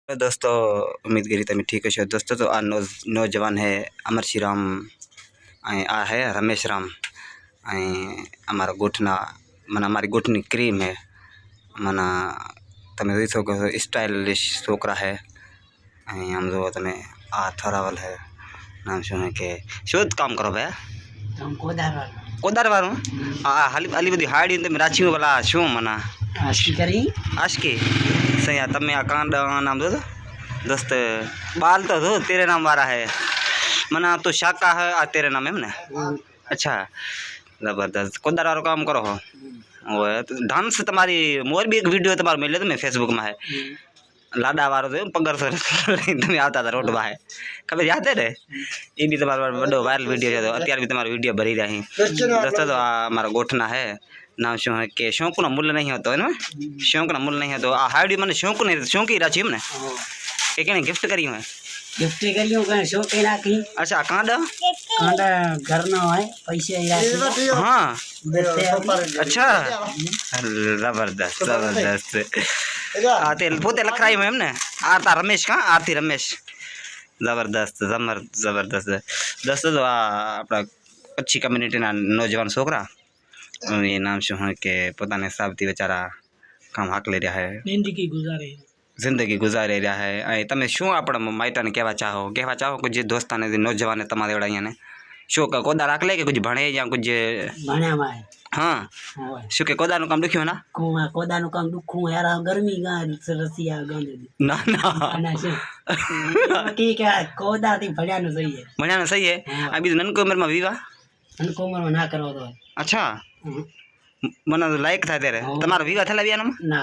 तो दोस्तों उम्मीद करी तब ठीक है दोस्तों। तो आ नौजवान है अमर श्री राम आ है रमेश राम अमरा गोठना मन अमारी गोठनी क्रीम है मन तमे જોઈ શકો છો स्टाइलिश छोकरा है आम जो तमे आ थरावल है नाम शू है के शोध काम करो भैया कोदार वालों हाली हाली बधी हाड़ी तमे राची वाला शू मना आशकी करी आशकी सही तमे आ कांड नाम दो दोस्त बाल तो दो तेरे नाम वाला है मना तो शाका है आ तेरे नाम है ना। अच्छा जबरदस्त कोदार वालों काम करो हो वो तो डांस तुम्हारी मोर भी एक वीडियो तुम्हारे मिले तो मैं फेसबुक में है लाडा वारो तो पगर सर तुम्हें आता था रोड है कभी याद है रे ये भी तुम्हारा बड़ो वायरल वीडियो है तो अत्यार भी तुम्हारा वीडियो भरी रही दोस्तों। तो हमारा गोठना है नाम शू है कि शौक ना मूल्य नहीं होता है ना शौक ना मूल्य नहीं है तो आ हाड़ी मैंने शौक नहीं शौक ही राची हमने एक गिफ्ट करी है गिफ्ट करियो का शौक ही राखी। अच्छा कांडा कांडा घर ना है पैसे ही राखी हाँ देते अच्छा जबरदस्त जबरदस्त आते पोते लखराई में हमने आरता रमेश का आरती रमेश जबरदस्त जबरदस्त दोस्तों। तो अपना अच्छी कम्युनिटी ना नौजवान छोकरा ये नाम शू है कि पोता ने हिसाब थी बेचारा काम हाक ले रहा है जिंदगी गुजारे रहा है तमे शू अपना माइटा ने कहवा चाहो कुछ दोस्ता ने नौजवान तमारे वड़ा ने शो का कोदा राख ले के कुछ भणे या कुछ भण्या में हाँ शू के कोदा नु काम दुख्यो ना कोदा नु काम दुखू यार गर्मी गा रसिया गांधे ना ना ना से ठीक है कोदा थी भण्या नु सही है अभी ननको उम्र में विवाह ननको उम्र में ना करो तो अच्छा मना लायक था तेरे તમારો વિવાહ થલા વિયાનો ના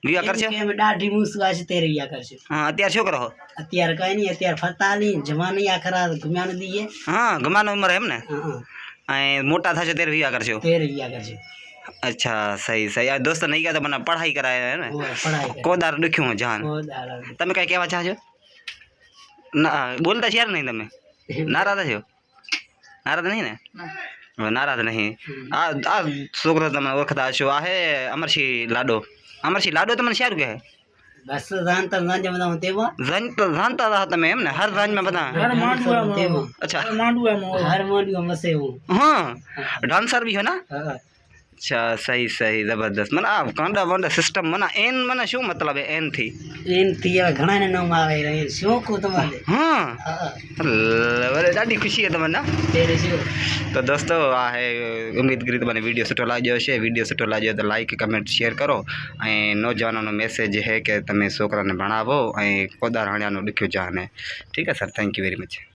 વિવાહ કરશે કે મે દાઢી મૂસવા છે તેરે વિવાહ કરશે। હા અત્યાર શું કરો અત્યાર કઈ નહીં અત્યાર ફતાલી જવાની આખરા ઘુમાને દીએ હા ગમાનો ઉંમર એમ ને हां મોટા થશે તેરે વિવાહ કરશે अच्छा सही सही यार दोस्त नहीं गया तो मना पढ़ाई कराया है ना कोदार दुख्યું જાન તમે કઈ કહેવા ચાહો ના બોલતા શેર નહીં તમે નારાજ છો नाराज नहीं ने नाराज नहीं आ छोकरा तमे ओळखता हशो आ है अमरसिंह लाडो तमने शारू के है बस जानता बताऊं तेवा जानता रहा तमे एम ने हर राज में बता हर मांडुआ में अच्छा हर मांडुआ में से हूं हां डांसर भी हो ना अच्छा सही सही जबरदस्त मना कांडा वांडा सिस्टम मना एन मना शू मतलब है एन थी घणा ने नाम आवे रे शौक तुम्हारे हां अरे दादी खुशी है तमने तेरे शो। तो दोस्तों आ है उम्मीद करी तमने वीडियो सुठो लाग्यो हशे वीडियो सुठो लाग्यो तो लाइक कमेंट शेयर करो नौजवानों नो मैसेज है कि तमे छोकरा ने भणावो कोदार हणिया नो दुख्यो जाने। ठीक है sir thank you very much.